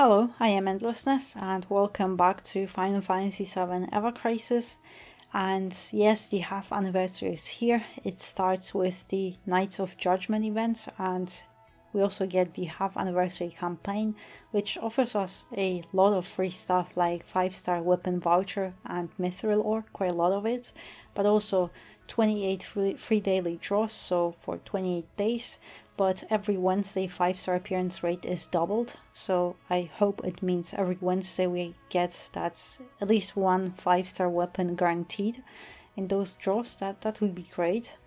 Hello, I am Endlessness and welcome back to Final Fantasy VII Ever Crisis. And yes, the half anniversary is here. It starts with the Knights of Judgment events, and we also get the half anniversary campaign, which offers us a lot of free stuff like 5-star weapon voucher and mithril ore, quite a lot of it, but also 28 free daily draws, so for 28 days. But every Wednesday 5-star appearance rate is doubled, so I hope it means every Wednesday we get that at least one 5-star weapon guaranteed in those draws. That would be great.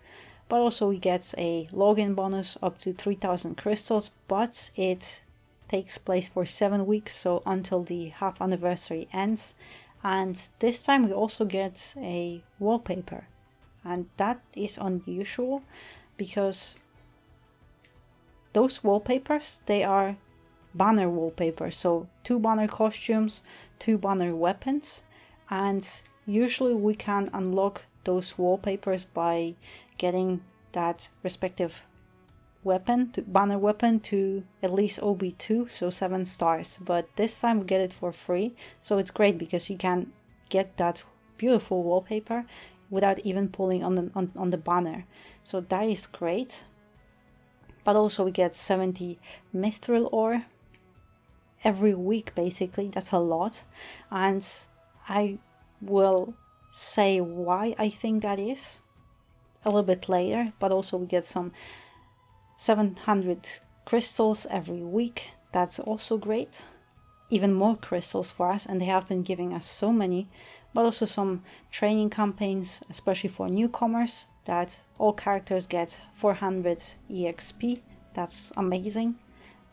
But also we get a login bonus up to 3000 crystals, but it takes place for 7 weeks, so until the half anniversary ends. And this time we also get a wallpaper, and that is unusual because those wallpapers, they are banner wallpapers, so 2 banner costumes, 2 banner weapons, and usually we can unlock those wallpapers by getting that respective weapon, banner weapon, to at least OB2, so 7 stars, but this time we get it for free, so it's great because you can get that beautiful wallpaper without even pulling on the banner, so that is great. But also we get 70 mithril ore every week, basically. That's a lot. And I will say why I think that is a little bit later. But also we get some 700 crystals every week. That's also great. Even more crystals for us, and they have been giving us so many. But also some training campaigns, especially for newcomers, that all characters get 400 EXP. That's amazing,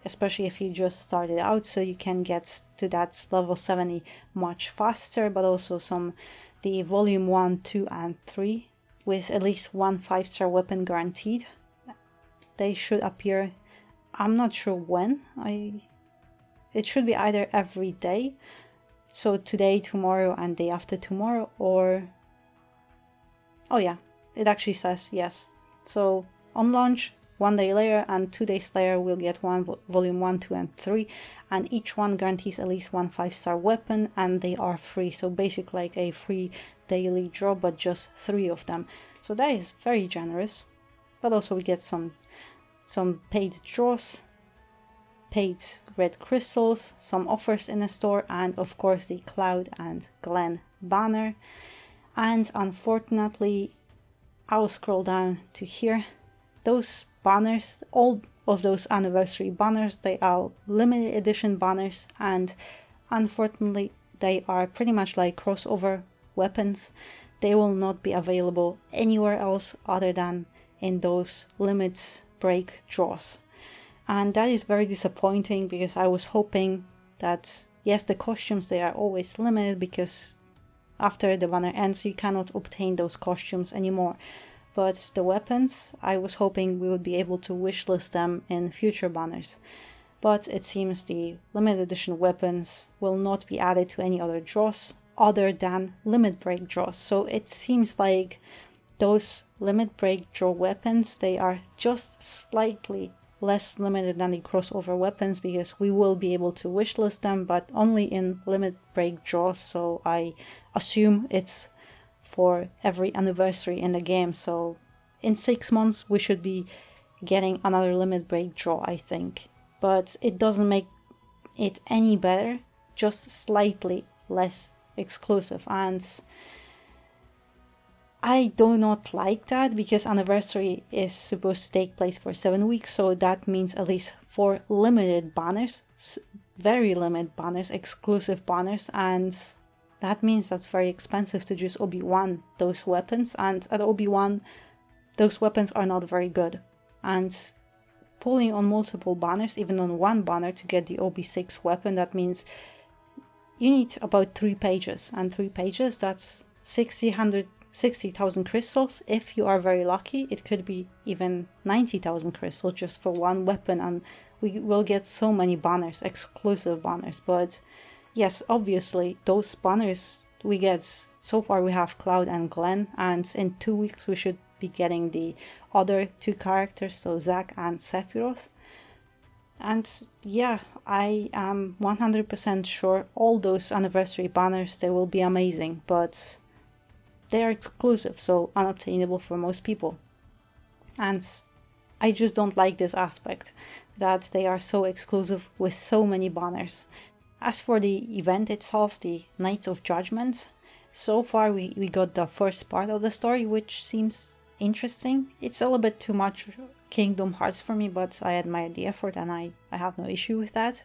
especially if you just started out, so you can get to that level 70 much faster. But also the volume 1, 2 and 3 with at least one 5-star weapon guaranteed. They should appear, I'm not sure when, it should be either every day, so today, tomorrow and day after tomorrow, or oh yeah, it actually says yes. So on launch, 1 day later and 2 days later we'll get one volume 1, 2 and 3, and each one guarantees at least one 5-star weapon, and they are free, so basically like a free daily draw, but just 3 of them, so that is very generous. But also we get some paid draws, paid red crystals, some offers in the store, and of course the Cloud&Glenn banner. And unfortunately, I will scroll down to here. Those banners, all of those anniversary banners, they are limited edition banners, and unfortunately they are pretty much like crossover weapons. They will not be available anywhere else other than in those limit break draws. And that is very disappointing because I was hoping that, yes, the costumes, they are always limited because after the banner ends you cannot obtain those costumes anymore. But the weapons, I was hoping we would be able to wishlist them in future banners. But it seems the limited edition weapons will not be added to any other draws other than limit break draws. So it seems like those limit break draw weapons, they are just slightly less limited than the crossover weapons, because we will be able to wishlist them, but only in limit break draws. So I assume it's for every anniversary in the game, so in 6 months we should be getting another limit break draw, I think. But it doesn't make it any better, just slightly less exclusive, and I do not like that because anniversary is supposed to take place for 7 weeks, so that means at least 4 limited banners, very limited banners, exclusive banners, and that means that's very expensive to just OB1 those weapons, and at OB1 those weapons are not very good, and pulling on multiple banners, even on one banner to get the OB6 weapon, that means you need about 3 pages, and 3 pages, that's 60,000 crystals. If you are very lucky, it could be even 90,000 crystals just for one weapon, and we will get so many banners, exclusive banners. But yes, obviously those banners we get, so far we have Cloud&Glenn, and in 2 weeks we should be getting the other 2 characters, so Zack and Sephiroth. And yeah, I am 100% sure all those anniversary banners, they will be amazing, but they are exclusive, so unobtainable for most people. And I just don't like this aspect, that they are so exclusive with so many banners. As for the event itself, the Knights of Judgment, so far we got the first part of the story, which seems interesting. It's a little bit too much Kingdom Hearts for me, but I admire the effort and I have no issue with that.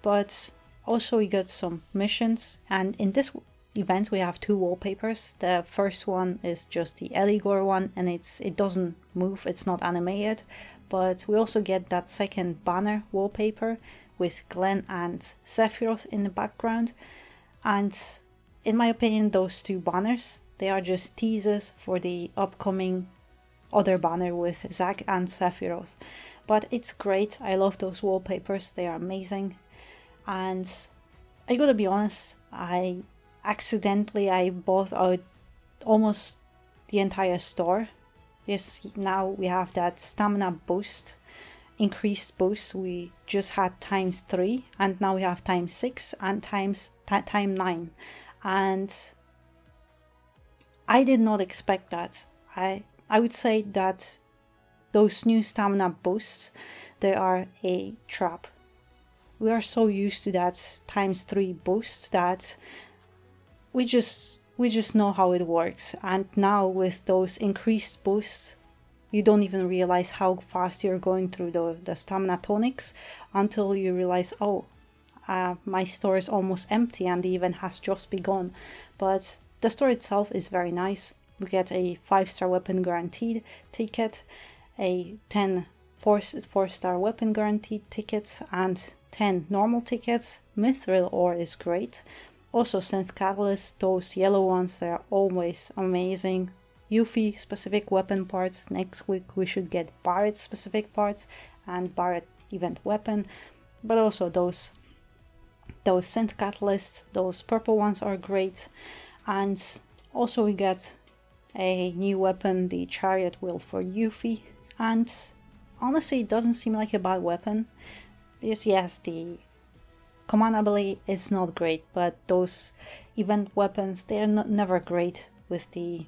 But also we got some missions, and in this event we have 2 wallpapers. The first one is just the Eligor one, and it doesn't move, it's not animated. But we also get that second banner wallpaper with Glenn and Sephiroth in the background. And in my opinion, those 2 banners, they are just teasers for the upcoming other banner with Zack and Sephiroth. But it's great, I love those wallpapers, they are amazing. And I gotta be honest, I bought out almost the entire store. Yes, now we have that stamina boost, increased boost. We just had times 3, and now we have times 6 and time 9. And I did not expect that. I would say that those new stamina boosts, they are a trap. We are so used to that times 3 boost that we just know how it works. And now with those increased boosts, you don't even realize how fast you're going through the stamina tonics until you realize, oh, my store is almost empty and the event has just begun. But the store itself is very nice. We get a 5-star weapon guaranteed ticket, a 10 4-star weapon guaranteed tickets, and 10 normal tickets. Mithril ore is great. Also synth catalyst, those yellow ones, they are always amazing. Yuffie specific weapon parts. Next week we should get Barret specific parts and Barret event weapon. But also those synth catalysts, those purple ones are great. And also we get a new weapon, the chariot wheel for Yuffie. And honestly, it doesn't seem like a bad weapon. Yes, the command ability is not great, but those event weapons, they are never great with the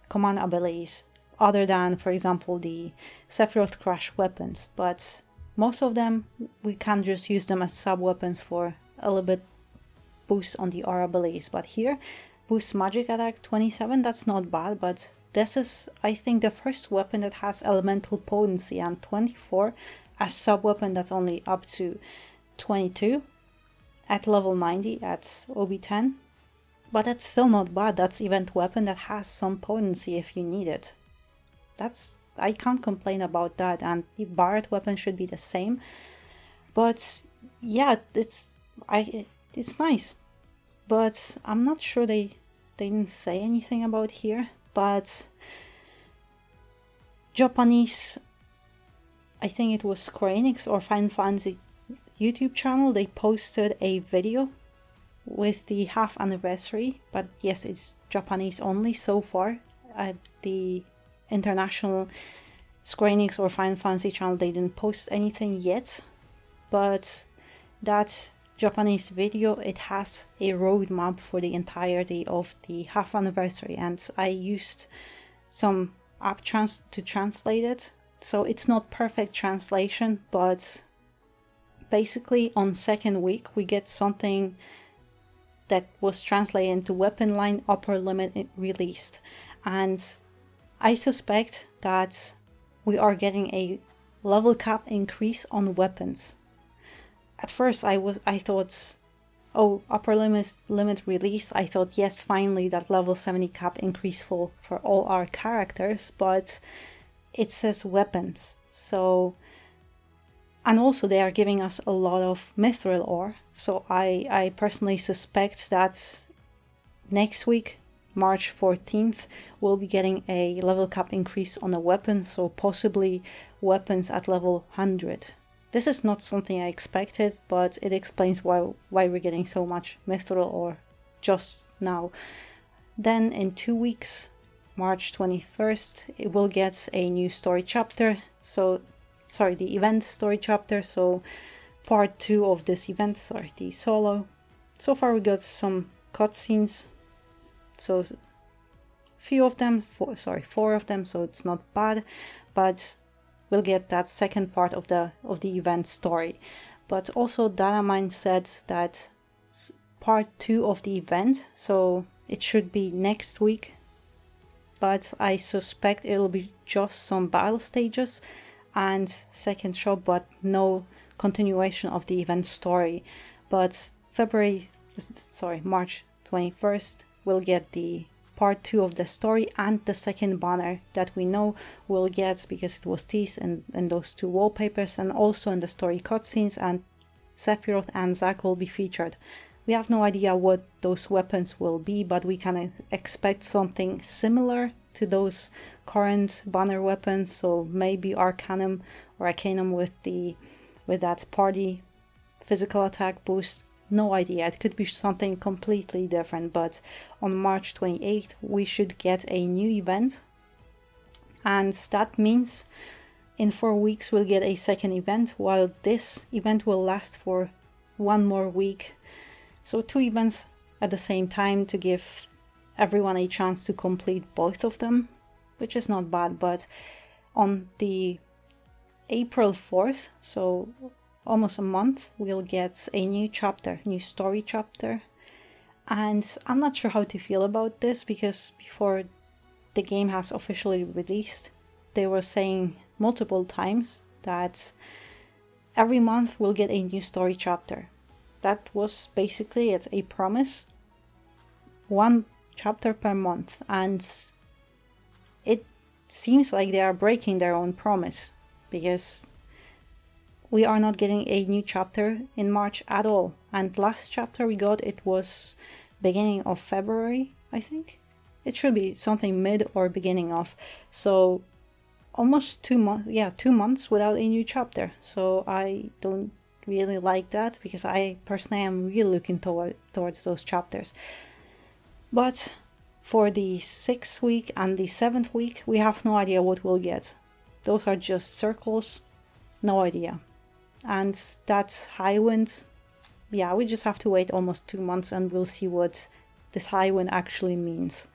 command abilities, other than, for example, the Sephiroth Crash weapons. But most of them, we can just use them as sub-weapons for a little bit boost on the R abilities. But here, boost magic attack 27, that's not bad, but this is, I think, the first weapon that has elemental potency, and 24 as sub-weapon, that's only up to 22 at level 90 at OB10. But that's still not bad. That's event weapon that has some potency if you need it. I can't complain about that, and the Barret weapon should be the same. But yeah, it's nice. But I'm not sure they didn't say anything about here. But Japanese, I think it was Square Enix or Final Fantasy YouTube channel, they posted a video with the half anniversary, but yes, it's Japanese only so far. At the international Square Enix or Final Fantasy channel, they didn't post anything yet, but that Japanese video, it has a roadmap for the entirety of the half anniversary, and I used some app to translate it, so it's not perfect translation, but basically on second week we get something that was translated into weapon line upper limit released, and I suspect that we are getting a level cap increase on weapons. At first I thought, oh, upper limit released, I thought, yes, finally that level 70 cap increase for all our characters, but it says weapons. So, and also they are giving us a lot of mithril ore, so I personally suspect that next week, March 14th, we'll be getting a level cap increase on a weapon, so possibly weapons at level 100. This is not something I expected, but it explains why we're getting so much mithril ore just now. Then in 2 weeks, March 21st, it will get a new story chapter, so the event story chapter, so part 2 of this event, the solo. So far we got some cutscenes, so few of them, 4 of them, so it's not bad, but we'll get that second part of the event story. But also Datamine said that part 2 of the event, so it should be next week, but I suspect it'll be just some battle stages and second shop, but no continuation of the event story. But March 21st we'll get the part 2 of the story and the second banner that we know we'll get because it was teased in those 2 wallpapers, and also in the story cutscenes, and Sephiroth and Zack will be featured. We have no idea what those weapons will be, but we can expect something similar to those current banner weapons, so maybe Arcanum with that party physical attack boost. No idea, it could be something completely different, but on March 28th we should get a new event, and that means in 4 weeks we'll get a second event, while this event will last for 1 more week. So 2 events at the same time to give everyone a chance to complete both of them, which is not bad. But on the April 4th, so almost a month, we'll get a new story chapter. And I'm not sure how to feel about this, because before the game has officially released, they were saying multiple times that every month we'll get a new story chapter. That was basically it, a promise. 1 chapter per month, and it seems like they are breaking their own promise, because we are not getting a new chapter in March at all. And last chapter we got, it was beginning of February, I think. It should be something mid or beginning of. So almost 2 months, 2 months without a new chapter. So I don't really like that, because I personally am really looking towards those chapters. But for the 6th week and the 7th week, we have no idea what we'll get. Those are just circles, no idea. And that's Highwind. Yeah, we just have to wait almost 2 months and we'll see what this Highwind actually means.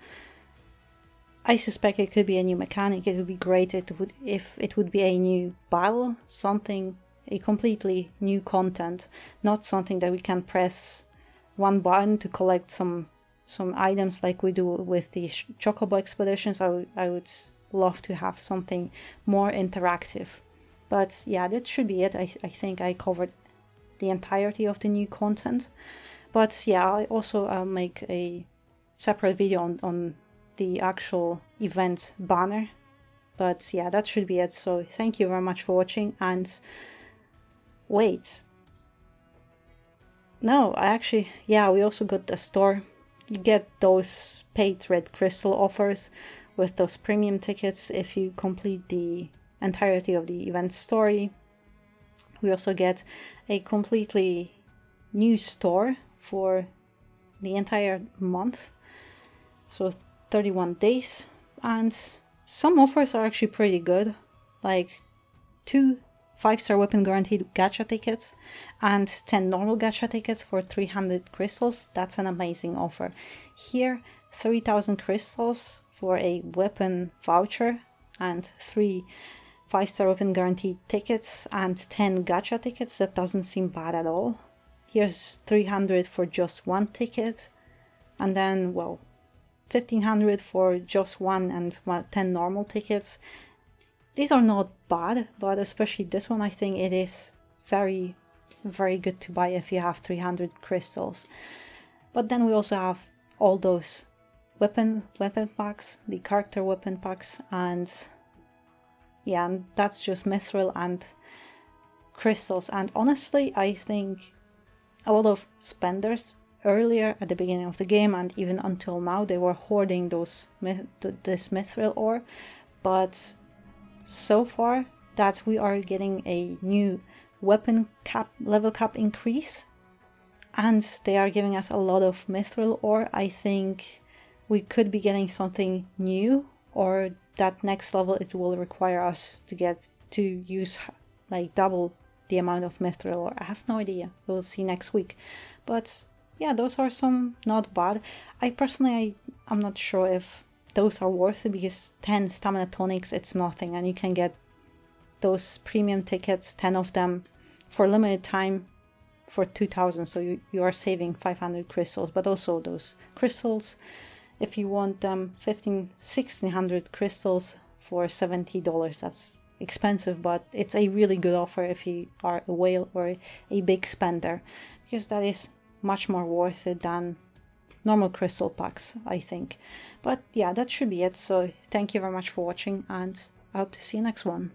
I suspect it could be a new mechanic. It would be great if it would be a new battle, something, a completely new content, not something that we can press 1 button to collect some items like we do with the Chocobo expeditions. I would love to have something more interactive. But yeah, that should be it. I think I covered the entirety of the new content. But yeah, I also make a separate video on the actual event banner. But yeah, that should be it. So thank you very much for watching, and wait. No, we also got the store. You get those paid red crystal offers with those premium tickets if you complete the entirety of the event story. We also get a completely new store for the entire month, so 31 days, and some offers are actually pretty good, like 2 5-star weapon guaranteed gacha tickets and 10 normal gacha tickets for 300 crystals. That's an amazing offer. Here, 3000 crystals for a weapon voucher and 3 5-star weapon guaranteed tickets and 10 gacha tickets. That doesn't seem bad at all. Here's 300 for just 1 ticket, and then, well, 1500 for just 1 and 10 normal tickets. These are not bad, but especially this one, I think it is very, very good to buy if you have 300 crystals. But then we also have all those weapon packs, the character weapon packs, and yeah, and that's just mithril and crystals. And honestly, I think a lot of spenders earlier at the beginning of the game and even until now, they were hoarding this mithril ore, but so far that we are getting a new weapon level cap increase, and they are giving us a lot of mithril ore, I think we could be getting something new, or that next level it will require us to use like double the amount of mithril, or I have no idea. We'll see next week. But yeah, those are some not bad. I personally, I'm not sure if those are worth it, because 10 stamina tonics, it's nothing, and you can get those premium tickets, 10 of them, for limited time for 2,000, so you are saving 500 crystals. But also those crystals, if you want them, 1,600 crystals for $70, that's expensive, but it's a really good offer if you are a whale or a big spender, because that is much more worth it than normal crystal packs, I think. But yeah, that should be it. So thank you very much for watching, and I hope to see you next one.